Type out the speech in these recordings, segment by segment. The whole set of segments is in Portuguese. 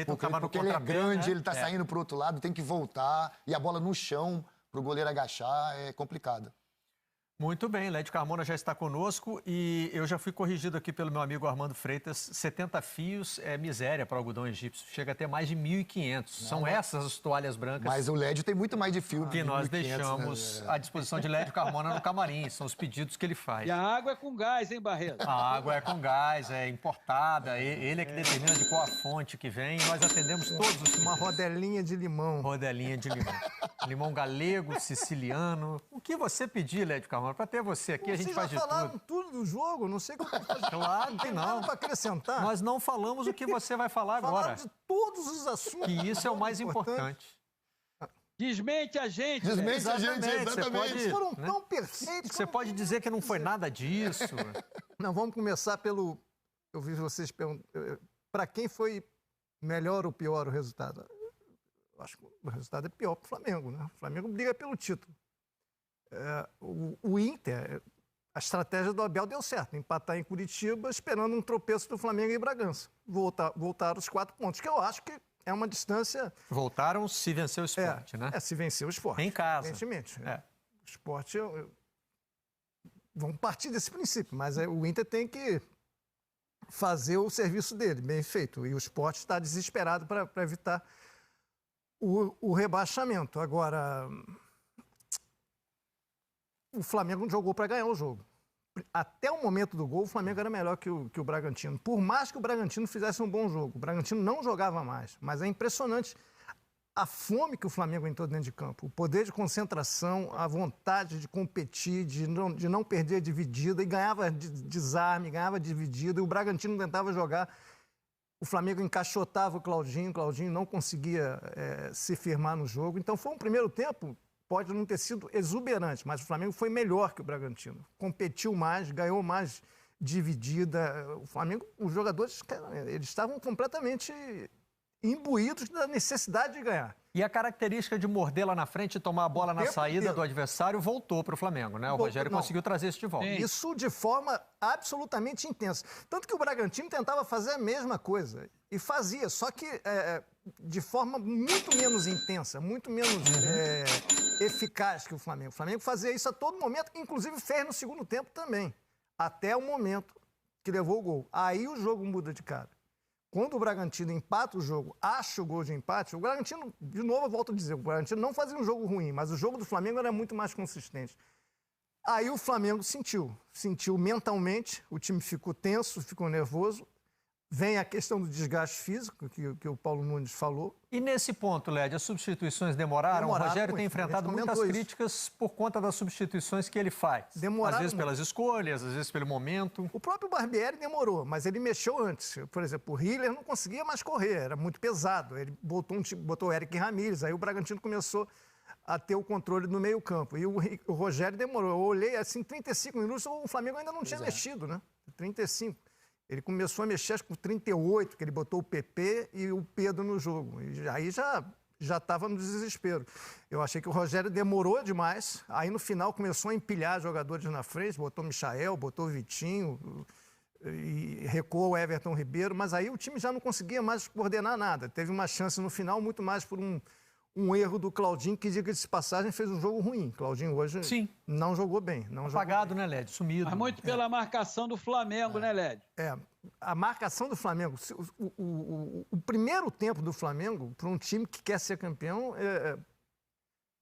Porque ele é grande, ele tá saindo pro outro lado, tem que voltar, e a bola no chão, pro goleiro agachar, é complicado. Muito bem, Lédio Carmona já está conosco e eu já fui corrigido aqui pelo meu amigo Armando Freitas. 70 fios é miséria para o algodão egípcio, chega a ter mais de 1.500. São essas as toalhas brancas. Mas o Lédio tem muito mais de fio que nós deixamos à disposição de Lédio Carmona no camarim. São os pedidos que ele faz. E a água é com gás, hein, Barreto? A água é com gás, é importada. Ele é que determina de qual a fonte que vem. Nós atendemos todos os pedidos. Uma rodelinha de limão. Rodelinha de limão. Limão galego, siciliano. O que você pedir, Lédio Carmona? Para ter você aqui, a gente faz de tudo. Vocês já falaram tudo do jogo, não sei como... Claro que não. Para acrescentar. Nós não falamos o que você vai falar agora. De todos os assuntos. Que isso é o mais importante. Desmente a gente. Desmente a gente, exatamente. Eles foram tão perfeitos. Você pode dizer que não foi nada disso. Não, vamos começar pelo... Eu vi vocês perguntando... Para quem foi melhor ou pior o resultado? Eu acho que o resultado é pior para o Flamengo, né? O Flamengo briga pelo título. O Inter, a estratégia do Abel deu certo. Empatar em Curitiba, esperando um tropeço do Flamengo em Bragança. Voltaram os 4 pontos, que eu acho que é uma distância... Voltaram se vencer o Sport, né? Se vencer o Sport. Em casa. Evidentemente. O Sport... Vamos partir desse princípio, mas o Inter tem que fazer o serviço dele, bem feito. E o Sport está desesperado para evitar o rebaixamento. Agora... O Flamengo jogou para ganhar o jogo. Até o momento do gol, o Flamengo era melhor que o Bragantino. Por mais que o Bragantino fizesse um bom jogo, o Bragantino não jogava mais. Mas é impressionante a fome que o Flamengo entrou dentro de campo. O poder de concentração, a vontade de competir, de não perder dividida. E ganhava de desarme, ganhava dividida. E o Bragantino tentava jogar. O Flamengo encaixotava o Claudinho não conseguia se firmar no jogo. Então foi um primeiro tempo... Pode não ter sido exuberante, mas o Flamengo foi melhor que o Bragantino. Competiu mais, ganhou mais dividida. O Flamengo, os jogadores, eles estavam completamente imbuídos da necessidade de ganhar. E a característica de morder lá na frente e tomar a bola na saída do adversário voltou para o Flamengo, né? O Rogério conseguiu trazer isso de volta. Isso de forma absolutamente intensa. Tanto que o Bragantino tentava fazer a mesma coisa. E fazia, só que de forma muito menos intensa, muito menos eficaz que o Flamengo. O Flamengo fazia isso a todo momento, inclusive fez no segundo tempo também. Até o momento que levou o gol. Aí o jogo muda de cara. Quando o Bragantino empata o jogo, acha o gol de empate, o Bragantino, de novo eu volto a dizer, o Bragantino não fazia um jogo ruim, mas o jogo do Flamengo era muito mais consistente. Aí o Flamengo sentiu mentalmente, o time ficou tenso, ficou nervoso. Vem a questão do desgaste físico, que o Paulo Nunes falou. E nesse ponto, Lédio, as substituições demoraram? O Rogério tem enfrentado muitas críticas por conta das substituições que ele faz. Às vezes pelas escolhas, às vezes pelo momento. O próprio Barbieri demorou, mas ele mexeu antes. Por exemplo, o Hiller não conseguia mais correr, era muito pesado. Ele botou o Eric Ramírez, aí o Bragantino começou a ter o controle no meio campo. E o Rogério demorou. Eu olhei, assim, 35 minutos, o Flamengo ainda não tinha mexido, né? 35. Ele começou a mexer acho, com 38, que ele botou o PP e o Pedro no jogo. E aí já estava no desespero. Eu achei que o Rogério demorou demais. Aí no final começou a empilhar jogadores na frente, botou o Michael, botou o Vitinho e recuou o Everton Ribeiro. Mas aí o time já não conseguia mais coordenar nada. Teve uma chance no final, muito mais por um erro do Claudinho, que, diga-se de passagem, fez um jogo ruim. Claudinho hoje não jogou bem. Apagado, né, Lédio? Sumido. Mas muito pela marcação do Flamengo, né, Lédio? A marcação do Flamengo, o primeiro tempo do Flamengo, para um time que quer ser campeão,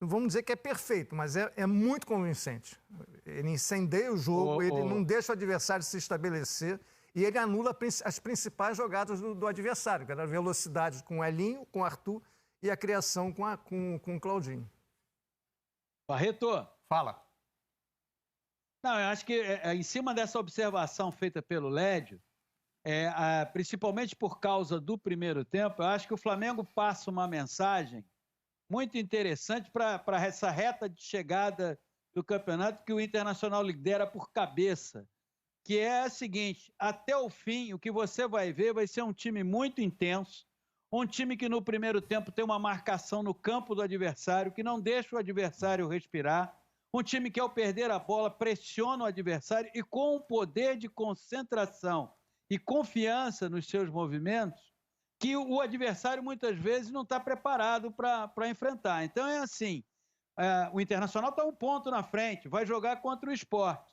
vamos dizer que é perfeito, mas é muito convincente. Ele incendeia o jogo, ele não deixa o adversário se estabelecer e ele anula as principais jogadas do adversário, que era a velocidade com o Elinho, com o Arthur, e a criação com o Claudinho. Barreto. Fala. Não, eu acho que em cima dessa observação feita pelo Lédio, principalmente por causa do primeiro tempo, eu acho que o Flamengo passa uma mensagem muito interessante para essa reta de chegada do campeonato que o Internacional lidera por cabeça, que é a seguinte: até o fim, o que você vai ver vai ser um time muito intenso, um time que no primeiro tempo tem uma marcação no campo do adversário, que não deixa o adversário respirar, um time que ao perder a bola pressiona o adversário e com um poder de concentração e confiança nos seus movimentos, que o adversário muitas vezes não está preparado para enfrentar. Então é assim, o Internacional está um ponto na frente, vai jogar contra o Sport,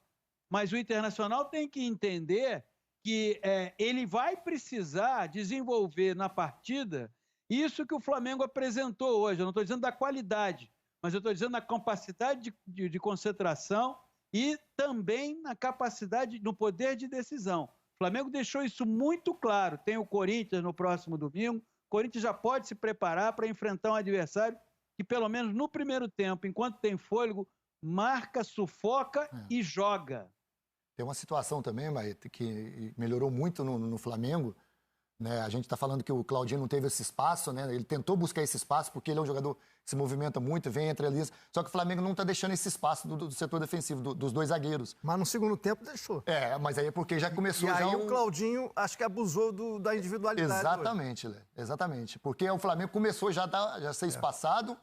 mas o Internacional tem que entender que ele vai precisar desenvolver na partida isso que o Flamengo apresentou hoje. Eu não estou dizendo da qualidade, mas eu estou dizendo da capacidade de concentração e também na capacidade, no poder de decisão. O Flamengo deixou isso muito claro. Tem o Corinthians no próximo domingo. O Corinthians já pode se preparar para enfrentar um adversário que, pelo menos no primeiro tempo, enquanto tem fôlego, marca, sufoca e joga. Tem uma situação também, Barreto, que melhorou muito no Flamengo. Né? A gente está falando que o Claudinho não teve esse espaço, né? Ele tentou buscar esse espaço porque ele é um jogador que se movimenta muito, vem entre ali. Só que o Flamengo não está deixando esse espaço do setor defensivo, dos dois zagueiros. Mas no segundo tempo deixou. Mas aí é porque já começou... E aí o Claudinho, acho que abusou da individualidade. Exatamente, Lé. Exatamente. Porque o Flamengo começou já a ser espaçado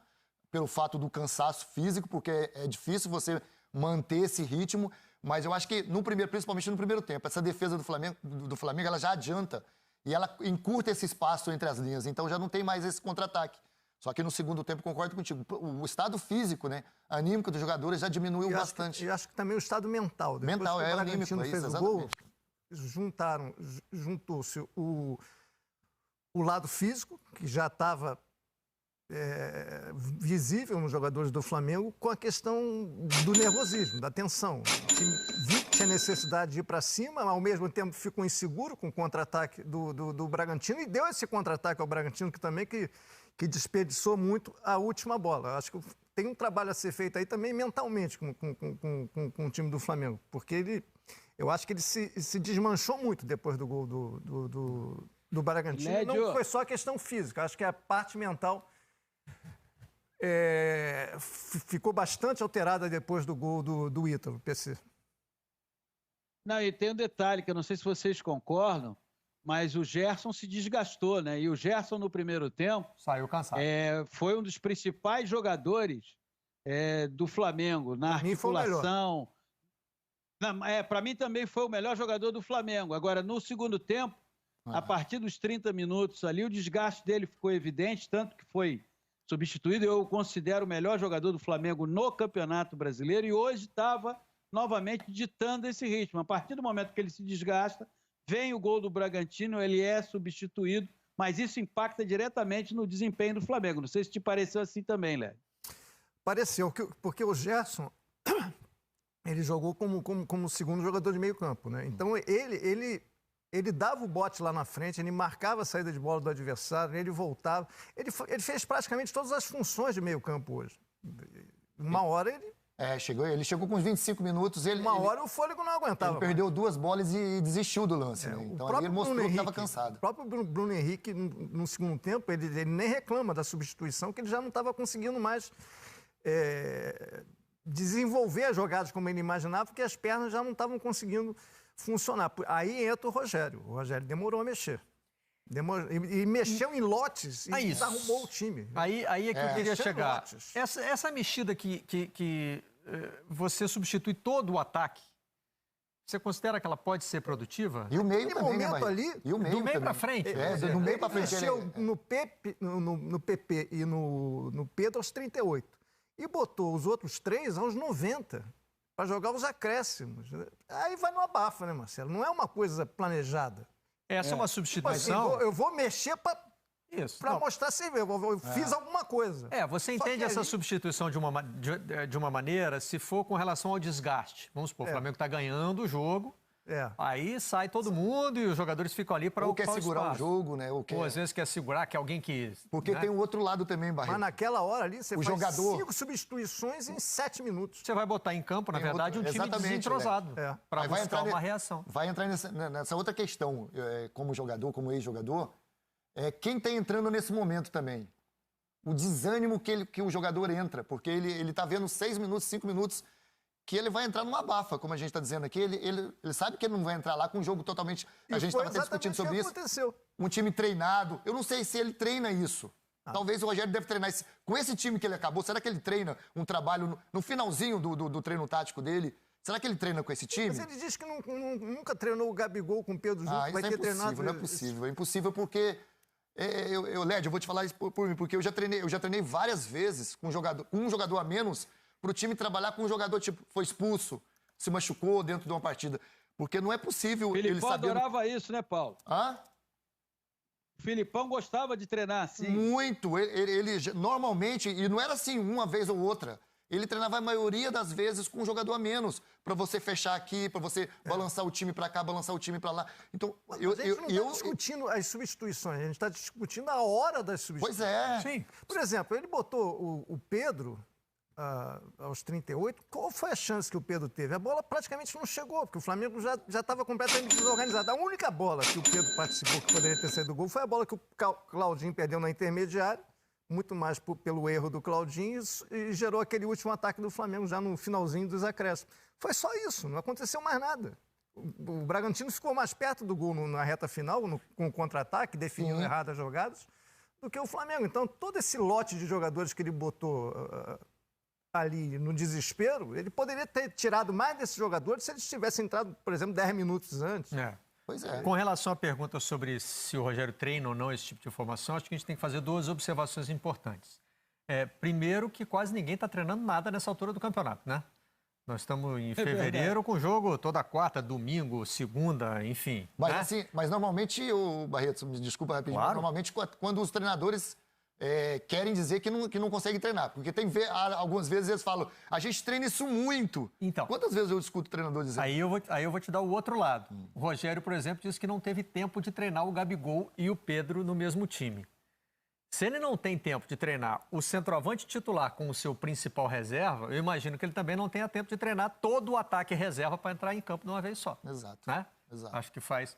pelo fato do cansaço físico, porque é difícil você manter esse ritmo. Mas eu acho que, principalmente no primeiro tempo, essa defesa do Flamengo ela já adianta. E ela encurta esse espaço entre as linhas, então já não tem mais esse contra-ataque. Só que no segundo tempo, concordo contigo, o estado físico, né, anímico dos jogadores já diminuiu bastante. E acho que também o estado mental. Depois que o Bragantino fez o gol, juntou-se o lado físico, que já estava visível nos jogadores do Flamengo, com a questão do nervosismo, da tensão. Viu que tinha necessidade de ir para cima, mas ao mesmo tempo ficou inseguro com o contra-ataque do Bragantino e deu esse contra-ataque ao Bragantino que desperdiçou muito a última bola. Acho que tem um trabalho a ser feito aí também mentalmente com o time do Flamengo, porque eu acho que ele se desmanchou muito depois do gol do Bragantino. Lédio. Não foi só a questão física, acho que a parte mental ficou bastante alterada depois do gol do Ítalo, PC. Não, e tem um detalhe que eu não sei se vocês concordam, mas o Gerson se desgastou, né? E o Gerson, no primeiro tempo... Saiu cansado. Foi um dos principais jogadores do Flamengo na articulação. Para mim também foi o melhor jogador do Flamengo. Agora, no segundo tempo, a partir dos 30 minutos ali, o desgaste dele ficou evidente, tanto que foi substituído. Eu o considero o melhor jogador do Flamengo no Campeonato Brasileiro e hoje estava novamente ditando esse ritmo. A partir do momento que ele se desgasta, vem o gol do Bragantino, ele é substituído, mas isso impacta diretamente no desempenho do Flamengo. Não sei se te pareceu assim também, Léo. Pareceu, porque o Gerson, ele jogou como segundo jogador de meio campo, né? Então ele dava o bote lá na frente, ele marcava a saída de bola do adversário, ele voltava. Ele fez praticamente todas as funções de meio campo hoje. Uma hora ele... ele chegou com uns 25 minutos. Hora o fôlego não aguentava. Ele perdeu 2 bolas e desistiu do lance. Né? Então ali ele mostrou que estava cansado. O próprio Bruno Henrique, no segundo tempo, ele nem reclama da substituição, que ele já não estava conseguindo mais desenvolver as jogadas como ele imaginava, porque as pernas já não estavam conseguindo funcionar. Aí entra o Rogério. O Rogério demorou a mexer. E mexeu em lotes e desarrumou o time. Aí é que eu queria chegar. Essa mexida que você substitui todo o ataque, você considera que ela pode ser produtiva? E o meio também, né, e o meio do meio para frente. Do meio para frente. Mexeu no PP e no Pedro aos 38. E botou os outros 3 aos 90 para jogar os acréscimos. Aí vai no abafa, né, Marcelo? Não é uma coisa planejada. Essa é uma substituição. Tipo assim, eu vou mexer para mostrar assim, eu fiz alguma coisa. Você entende essa substituição de uma maneira se for com relação ao desgaste. Vamos supor, o Flamengo está ganhando o jogo, aí sai todo mundo e os jogadores ficam ali para ocupar o espaço. Ou quer segurar o jogo, né? Ou às vezes quer segurar, que alguém que... Porque tem o outro lado também, Barreto. Mas naquela hora ali, você faz 5 substituições em 7 minutos. Você vai botar em campo, na verdade, um time desentrosado para buscar uma reação. Vai entrar nessa outra questão, como jogador, como ex-jogador, quem está entrando nesse momento também. O desânimo que o jogador entra, porque ele está vendo 6 minutos, 5 minutos, que ele vai entrar numa abafa, como a gente está dizendo aqui. Ele sabe que ele não vai entrar lá com um jogo totalmente... A gente estava até discutindo sobre isso. Aconteceu. Um time treinado. Eu não sei se ele treina isso. Talvez o Rogério deve treinar com esse time que ele acabou. Será que ele treina um trabalho no finalzinho do treino tático dele? Será que ele treina com esse time? Mas ele diz que nunca treinou o Gabigol com o Pedro junto. Vai ter treinado. Não é possível. É impossível porque Led, eu vou te falar isso por mim, porque eu já treinei várias vezes com um jogador a menos para o time trabalhar com um jogador, tipo, foi expulso, se machucou dentro de uma partida. Porque não é possível ele Filipão sabendo... adorava isso, né, Paulo? Hã? O Filipão gostava de treinar assim. Muito. Ele normalmente, e não era assim uma vez ou outra, ele treinava a maioria das vezes com um jogador a menos, para você fechar aqui, para você balançar o time para cá, balançar o time para lá. Então, Mas a gente não está discutindo as substituições, a gente está discutindo a hora das substituições. Pois é. Sim. Por exemplo, ele botou o Pedro aos 38. Qual foi a chance que o Pedro teve? A bola praticamente não chegou, porque o Flamengo já estava completamente desorganizado. A única bola que o Pedro participou que poderia ter saído do gol foi a bola que o Claudinho perdeu na intermediária, muito mais pelo erro do Claudinho, e gerou aquele último ataque do Flamengo já no finalzinho dos acréscimos. Foi só isso, não aconteceu mais nada. O Bragantino ficou mais perto do gol na reta final, com o contra-ataque, definindo errado as jogadas, do que o Flamengo. Então, todo esse lote de jogadores que ele botou ali no desespero, ele poderia ter tirado mais desses jogadores se eles tivessem entrado, por exemplo, 10 minutos antes. Pois é. Com relação à pergunta sobre se o Rogério treina ou não esse tipo de informação, acho que a gente tem que fazer duas observações importantes. Primeiro, que quase ninguém está treinando nada nessa altura do campeonato, né? Nós estamos em fevereiro com jogo toda quarta, domingo, segunda, enfim. Mas, né? assim, normalmente, o Barreto, me desculpa rapidinho, Claro. Normalmente quando os treinadores querem dizer que não conseguem treinar. Porque algumas vezes eles falam, a gente treina isso muito. Então. Quantas vezes eu escuto o treinador dizer? Aí eu vou te dar o outro lado. O Rogério, por exemplo, disse que não teve tempo de treinar o Gabigol e o Pedro no mesmo time. Se ele não tem tempo de treinar o centroavante titular com o seu principal reserva, eu imagino que ele também não tenha tempo de treinar todo o ataque reserva para entrar em campo de uma vez só. Exato. Né? Exato. Acho que faz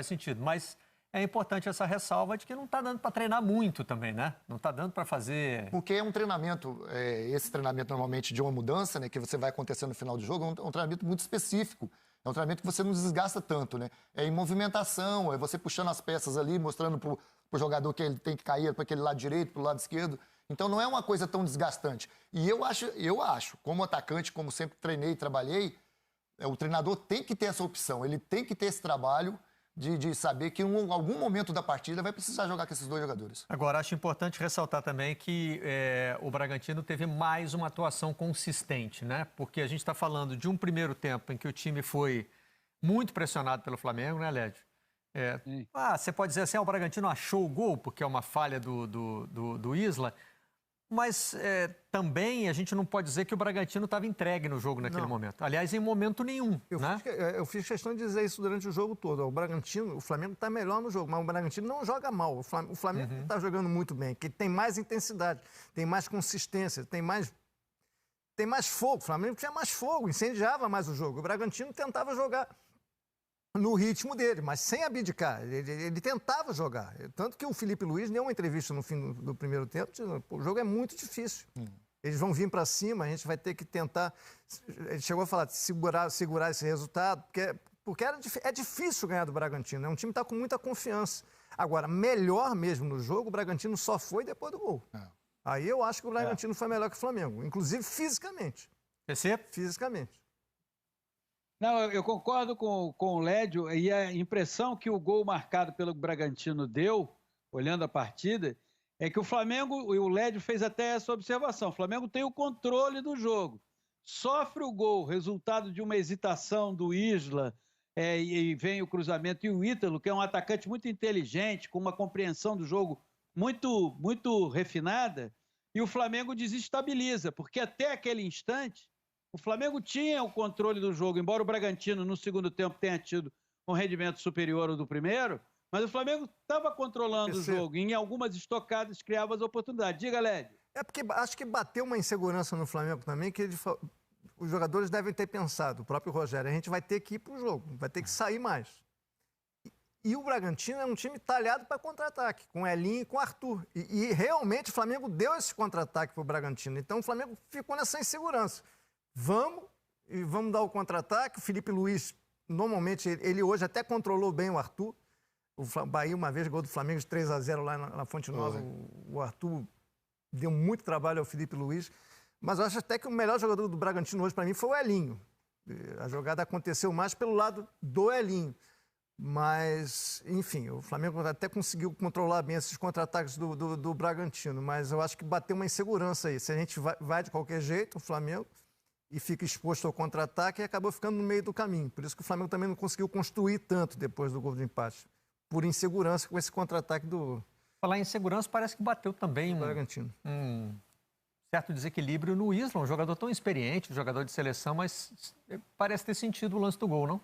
sentido. Mas é importante essa ressalva de que não está dando para treinar muito também, né? Não está dando para fazer... Porque é um treinamento, esse treinamento normalmente de uma mudança, né, que você vai acontecer no final do jogo, é um treinamento muito específico. É um treinamento que você não desgasta tanto, né? É em movimentação, é você puxando as peças ali, mostrando pro jogador que ele tem que cair para aquele lado direito, pro lado esquerdo. Então não é uma coisa tão desgastante. E eu acho, como atacante, como sempre treinei e trabalhei, o treinador tem que ter essa opção, ele tem que ter esse trabalho de saber que em algum momento da partida vai precisar jogar com esses dois jogadores. Agora, acho importante ressaltar também que o Bragantino teve mais uma atuação consistente, né? Porque a gente está falando de um primeiro tempo em que o time foi muito pressionado pelo Flamengo, né, Lédio? Você pode dizer assim, o Bragantino achou o gol, porque é uma falha do Isla, mas também a gente não pode dizer que o Bragantino estava entregue no jogo naquele momento. Aliás, em momento nenhum. Eu fiz questão de dizer isso durante o jogo todo. O Flamengo está melhor no jogo, mas o Bragantino não joga mal. O Flamengo está jogando muito bem, que tem mais intensidade, tem mais consistência, tem mais fogo. O Flamengo tinha mais fogo, incendiava mais o jogo. O Bragantino tentava jogar no ritmo dele, mas sem abdicar. Ele tentava jogar. Tanto que o Felipe Luiz deu uma entrevista no fim do primeiro tempo, dizendo, o jogo é muito difícil. Eles vão vir para cima, a gente vai ter que tentar... Ele chegou a falar de segurar esse resultado, porque é difícil ganhar do Bragantino. É um time que está com muita confiança. Agora, melhor mesmo no jogo, o Bragantino só foi depois do gol. Aí eu acho que o Bragantino foi melhor que o Flamengo, inclusive fisicamente. Fisicamente. Não, eu concordo com o Lédio, e a impressão que o gol marcado pelo Bragantino deu, olhando a partida, é que o Flamengo, e o Lédio fez até essa observação, o Flamengo tem o controle do jogo, sofre o gol, resultado de uma hesitação do Isla, e vem o cruzamento, e o Ítalo, que é um atacante muito inteligente, com uma compreensão do jogo muito, muito refinada, e o Flamengo desestabiliza, porque até aquele instante o Flamengo tinha o controle do jogo, embora o Bragantino, no segundo tempo, tenha tido um rendimento superior ao do primeiro, mas o Flamengo estava controlando o jogo, e em algumas estocadas criava as oportunidades. Diga, Lédio. Porque acho que bateu uma insegurança no Flamengo também, que os jogadores devem ter pensado, o próprio Rogério, a gente vai ter que ir para o jogo, vai ter que sair mais. E o Bragantino é um time talhado para contra-ataque, com Elinho e com Arthur. E realmente o Flamengo deu esse contra-ataque para o Bragantino, então o Flamengo ficou nessa insegurança. Vamos dar o contra-ataque. O Felipe Luiz, normalmente, ele hoje até controlou bem o Arthur. O Bahia, uma vez, gol do Flamengo de 3-0 lá na Fonte Nova. O Arthur deu muito trabalho ao Felipe Luiz. Mas eu acho até que o melhor jogador do Bragantino hoje, para mim, foi o Elinho. A jogada aconteceu mais pelo lado do Elinho. Mas, enfim, o Flamengo até conseguiu controlar bem esses contra-ataques do Bragantino, mas eu acho que bateu uma insegurança aí. Se a gente vai de qualquer jeito, o Flamengo, e fica exposto ao contra-ataque, e acabou ficando no meio do caminho. Por isso que o Flamengo também não conseguiu construir tanto depois do gol de empate, por insegurança com esse contra-ataque do Falar em segurança, parece que bateu também Bragantino. um certo desequilíbrio no Isla, um jogador tão experiente, um jogador de seleção, mas parece ter sentido o lance do gol, não?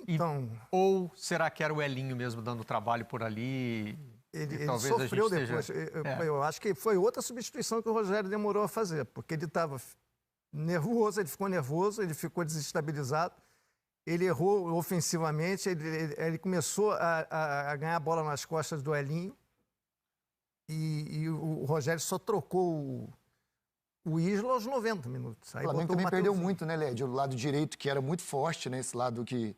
Então, Ou será que era o Elinho mesmo dando trabalho por ali? ele talvez a sofreu gente depois. esteja- Eu acho que foi outra substituição que o Rogério demorou a fazer, porque ele estava nervoso, ele ficou nervoso, ele ficou desestabilizado, ele errou ofensivamente, ele começou a ganhar a bola nas costas do Elinho e o Rogério só trocou o Isla aos 90 minutos. O Aí Flamengo botou também perdeu Mateuzinho. muito, né, Led? O lado direito, que era muito forte, né? Esse lado que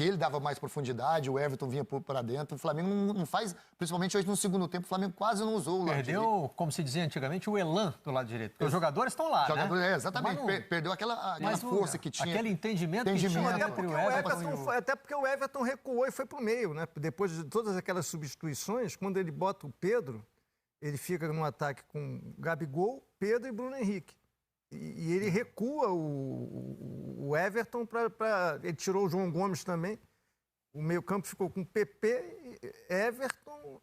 ele dava mais profundidade, o Everton vinha para dentro. O Flamengo não faz, principalmente hoje no segundo tempo, o Flamengo quase não usou o lado direito. Perdeu, como se dizia antigamente, o elan do lado direito. Porque os jogadores estão lá, né? Exatamente, Mas não- perdeu aquela mas força que tinha. Aquele entendimento que Entendimento. tinha Até entre Porque o Everton e o... até porque o Everton recuou e foi para o meio, né? Depois de todas aquelas substituições, quando ele bota o Pedro, ele fica no ataque com Gabigol, Pedro e Bruno Henrique. E ele recua o Everton para. Ele tirou o João Gomes também. O meio-campo ficou com PP, Everton.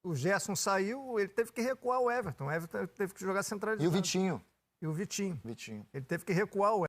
O Gerson saiu, ele teve que recuar o Everton. O Everton teve que jogar centralizado. E o Vitinho. E o Vitinho. Vitinho. Ele teve que recuar o